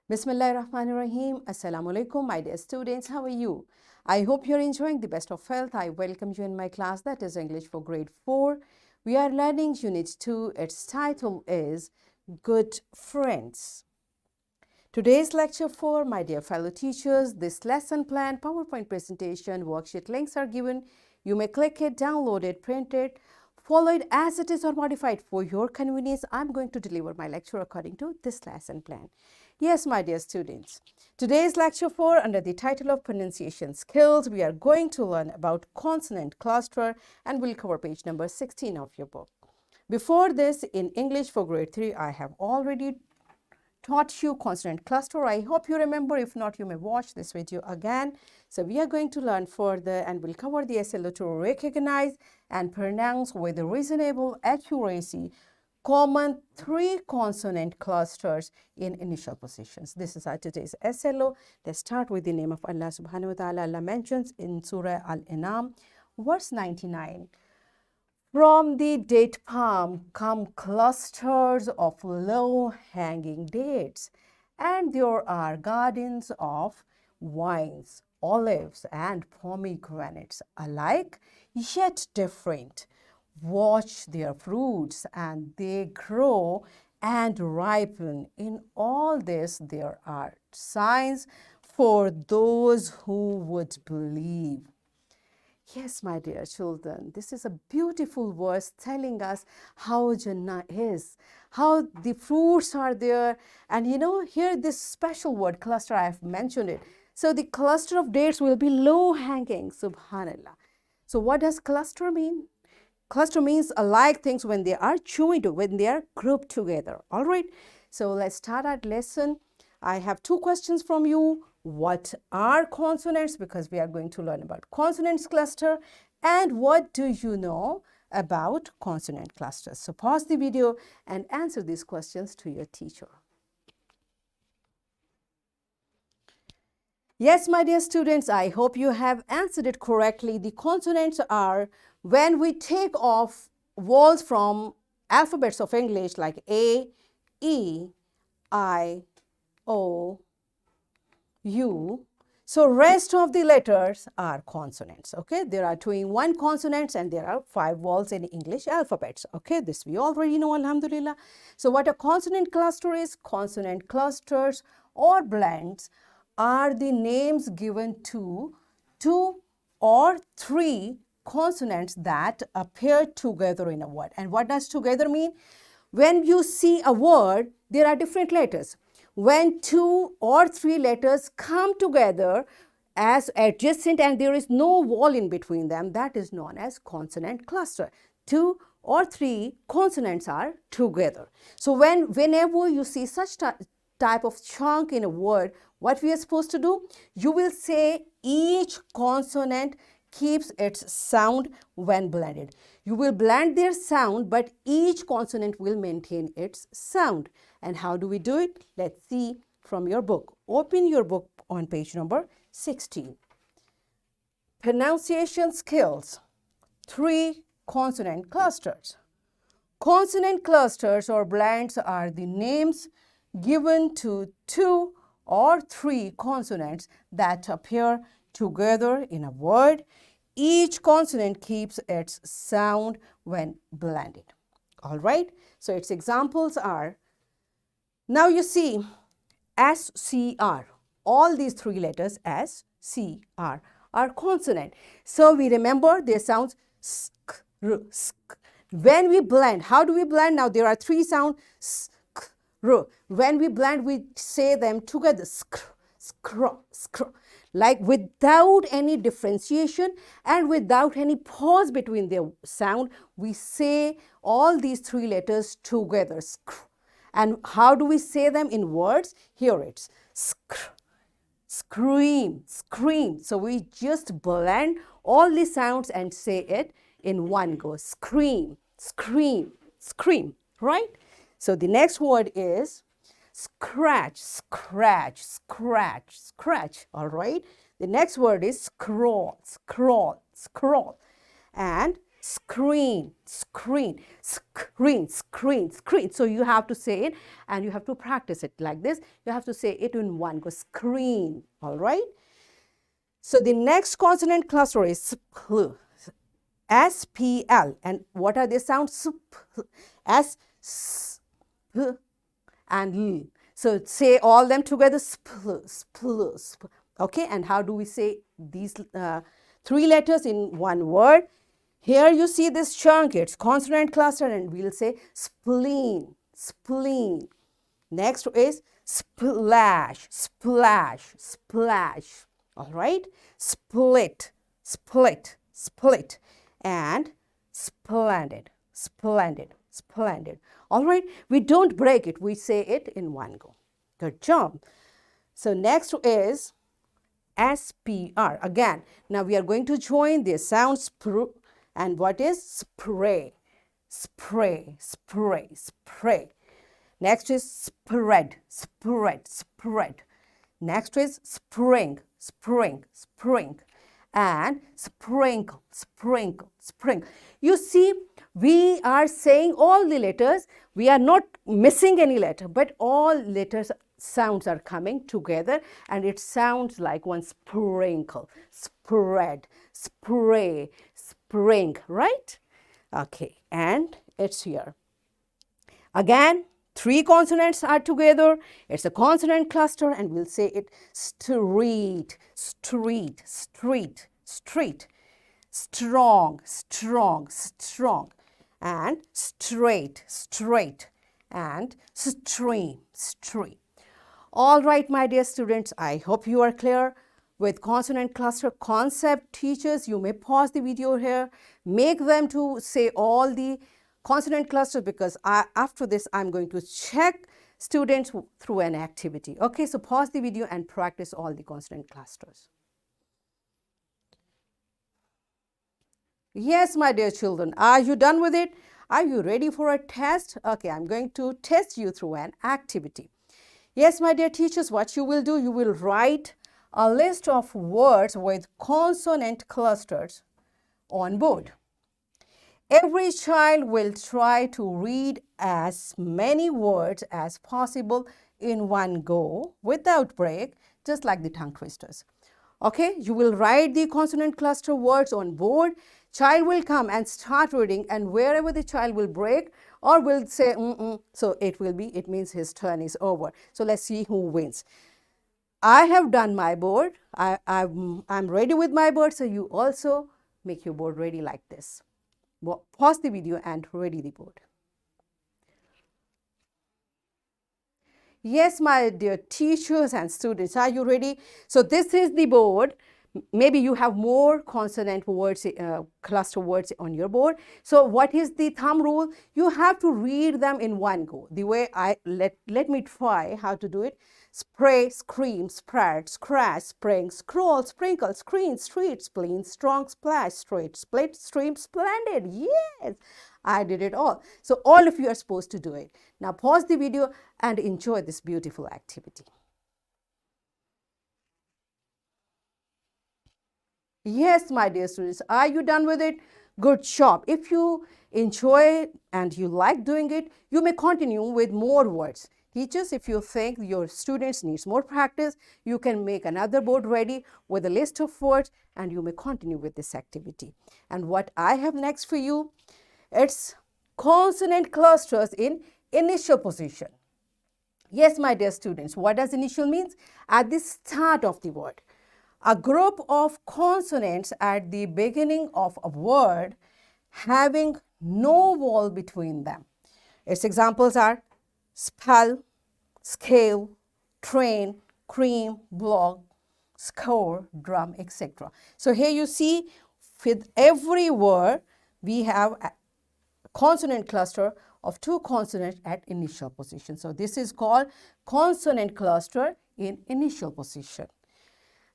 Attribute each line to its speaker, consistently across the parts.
Speaker 1: Bismillahirrahmanirrahim. Assalamu alaikum, my dear students. How are you? I hope you're enjoying the best of health. I welcome you in my class, that is English for grade 4. We are learning Unit 2. Its title is Good Friends. Today's lecture for my dear fellow teachers, this lesson plan, PowerPoint presentation, worksheet links are given. You may click it, download it, print it, follow it as it is or modify it for your convenience. I'm going to deliver my lecture according to this lesson plan. Yes, my dear students, today's lecture 4 under the title of Pronunciation Skills, we are going to learn about consonant cluster and we'll cover page number 16 of your book. Before this, in English for grade 3, I have already taught you consonant cluster. I hope you remember. If not, you may watch this video again. So we are going to learn further and we'll cover the SLO to recognize and pronounce with reasonable accuracy common 3 consonant clusters in initial positions. This is our today's SLO. Let's start with the name of Allah subhanahu wa ta'ala. Allah mentions in Surah Al-An'am, verse 99. From the date palm come clusters of low-hanging dates, and there are gardens of vines, olives, and pomegranates alike, yet different. Watch their fruits, and they grow and ripen. In all this, there are signs for those who would believe. Yes, my dear children, this is a beautiful verse telling us how Jannah is, how the fruits are there. And you know, here this special word, cluster, I have mentioned it. So the cluster of dates will be low-hanging, subhanallah. So what does cluster mean? Cluster means alike things when they are joined, when they are grouped together. All right, so let's start our lesson. I have 2 questions from you. What are consonants? Because we are going to learn about consonants cluster. And what do you know about consonant clusters? So pause the video and answer these questions to your teacher. Yes, my dear students, I hope you have answered it correctly. The consonants are when we take off vowels from alphabets of English like A, E, I, O, U. So rest of the letters are consonants. Okay, there are 2-in-1 consonants and there are 5 vowels in English alphabets. Okay, this we already know, alhamdulillah. So what a consonant cluster is? Consonant clusters or blends are the names given to 2 or 3 consonants that appear together in a word. And what does together mean? When you see a word, there are different letters. When 2 or 3 letters come together as adjacent and there is no vowel in between them, that is known as consonant cluster. 2 or 3 consonants are together. So whenever you see such type of chunk in a word, what we are supposed to do? You will say each consonant keeps its sound when blended. You will blend their sound, but each consonant will maintain its sound. And how do we do it? Let's see from your book. Open your book on page number 16. Pronunciation skills. 3 consonant clusters. Consonant clusters or blends are the names given to 2 or 3 consonants that appear together in a word. Each consonant keeps its sound when blended. All right, so its examples are, now you see SCR, all these 3 letters SCR are consonant. So we remember their sounds sk, r, sk. When we blend, how do we blend? Now there are 3 sounds sk, r. When we blend, we say them together, skr, skr, skr. Like without any differentiation and without any pause between their sound, we say all these 3 letters together. And how do we say them in words? Here it's scream, scream. So we just blend all the sounds and say it in one go. Scream, scream, scream, right? So the next word is scratch, scratch, scratch, scratch, all right? The next word is scroll, scroll, scroll. And screen, screen, screen, screen, screen. So you have to say it and you have to practice it like this. You have to say it in one go, screen, all right? So the next consonant cluster is spl, S-P-L. And what are the sounds? S, S, P, and L. So say all them together, spl, spl, spl. Okay, and how do we say these three letters in one word? Here you see this chunk, it's consonant cluster, and we'll say spleen, spleen. Next is splash, splash, splash. All right, split, split, split, and splendid, splendid, splendid. All right, we don't break it, we say it in one go. Good job. So next is SPR. Again, now we are going to join the sound and what is spray, spray, spray, spray. Next is spread, spread, spread. Next is spring, spring, spring. And sprinkle, sprinkle, sprinkle. You see, we are saying all the letters. We are not missing any letter, but all letters sounds are coming together and it sounds like one sprinkle, spread, spray, spring, right? Okay, and it's here. Again, three consonants are together. It's a consonant cluster and we'll say it street, street, street, street, strong, strong, strong, and straight, straight, and stream, stream. All right, my dear students, I hope you are clear with consonant cluster concept. Teachers, you may pause the video here, make them to say all the consonant clusters because after this, I'm going to check students through an activity. Okay, so pause the video and practice all the consonant clusters. Yes, my dear children, are you done with it? Are you ready for a test? Okay, I'm going to test you through an activity. Yes, my dear teachers, what you will do, you will write a list of words with consonant clusters on board. Every child will try to read as many words as possible in one go without break, just like the tongue twisters. Okay, you will write the consonant cluster words on board. Child will come and start reading, and wherever the child will break or will say so it means his turn is over. So let's see who wins. I have done my board. I'm ready with my board, so you also make your board ready like this. Pause the video and ready the board. Yes, my dear teachers and students, are you ready? So this is the board. Maybe you have more consonant words, cluster words on your board. So what is the thumb rule? You have to read them in one go. The way let me try how to do it. Spray, scream, spread, scratch, spring, scroll, sprinkle, screen, street, spleen, strong, splash, straight, split, stream, splendid. Yes, I did it all. So all of you are supposed to do it. Now pause the video and enjoy this beautiful activity. Yes, my dear students, are you done with it? Good job. If you enjoy and you like doing it, you may continue with more words. Teachers, if you think your students needs more practice, you can make another board ready with a list of words and you may continue with this activity. And what I have next for you, it's consonant clusters in initial position. Yes, my dear students, what does initial means? At the start of the word. A group of consonants at the beginning of a word having no vowel between them. Its examples are spell, scale, train, cream, block, score, drum, etc. So here you see with every word we have a consonant cluster of two consonants at initial position. So this is called consonant cluster in initial position.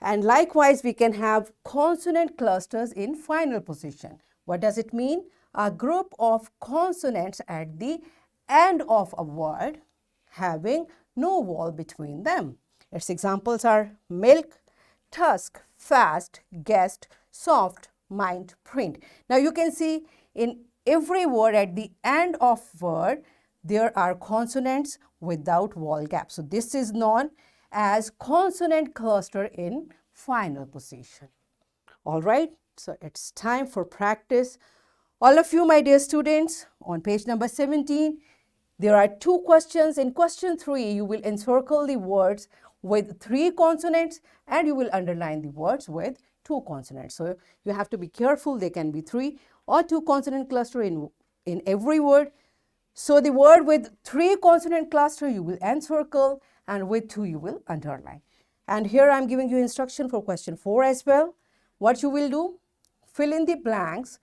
Speaker 1: And likewise, we can have consonant clusters in final position. What does it mean? A group of consonants at the end of a word having no vowel between them. Its examples are milk, tusk, fast, guest, soft, mind, print. Now you can see in every word at the end of word, there are consonants without vowel gap. So this is known as consonant cluster in final position. All right, so it's time for practice. All of you, my dear students, on page number 17, there are two questions. In question 3, you will encircle the words with 3 consonants and you will underline the words with 2 consonants. So you have to be careful. There can be 3 or 2 consonant cluster in every word. So the word with 3 consonant cluster you will encircle and with 2 you will underline. And here I am giving you instruction for question 4 as well. What you will do? Fill in the blanks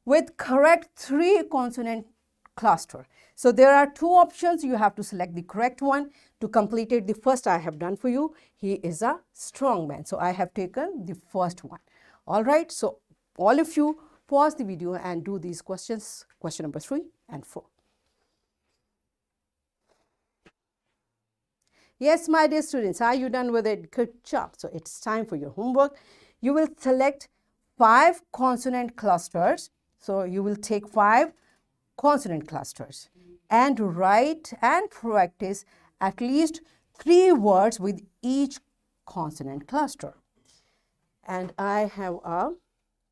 Speaker 1: with correct 3 consonant cluster. So there are 2 options. You have to select the correct one. To complete it, the first I have done for you. He is a strong man. So I have taken the first one. All right. So all of you pause the video and do these questions, question number 3 and 4. Yes, my dear students, are you done with it? Good job. So it's time for your homework. You will select 5 consonant clusters. So you will take 5 consonant clusters and write and practice at least 3 words with each consonant cluster. And I have a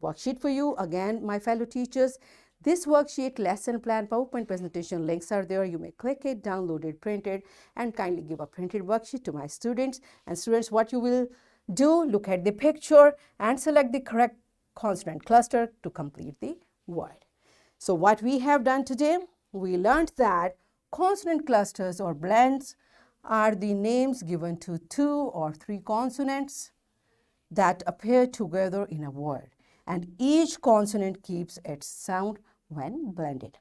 Speaker 1: worksheet for you. Again, my fellow teachers, this worksheet, lesson plan, PowerPoint presentation links are there. You may click it, download it, print it, and kindly give a printed worksheet to my students. And students, what you will do, look at the picture and select the correct consonant cluster to complete the word. So what we have done today, we learned that consonant clusters or blends are the names given to 2 or 3 consonants that appear together in a word, and each consonant keeps its sound when blended.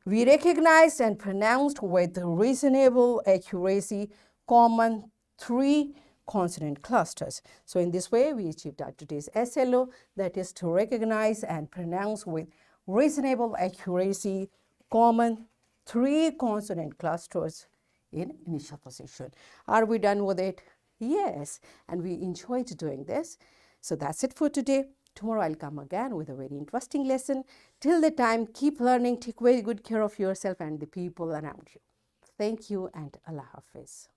Speaker 1: We recognized and pronounced with reasonable accuracy common 3 consonant clusters. So in this way, we achieved our today's SLO, that is to recognize and pronounce with reasonable accuracy common 3 consonant clusters in initial position. Are we done with it? Yes, and we enjoyed doing this. So that's it for today. Tomorrow I'll come again with a very interesting lesson. Till the time, keep learning, take very good care of yourself and the people around you. Thank you and Allah Hafiz.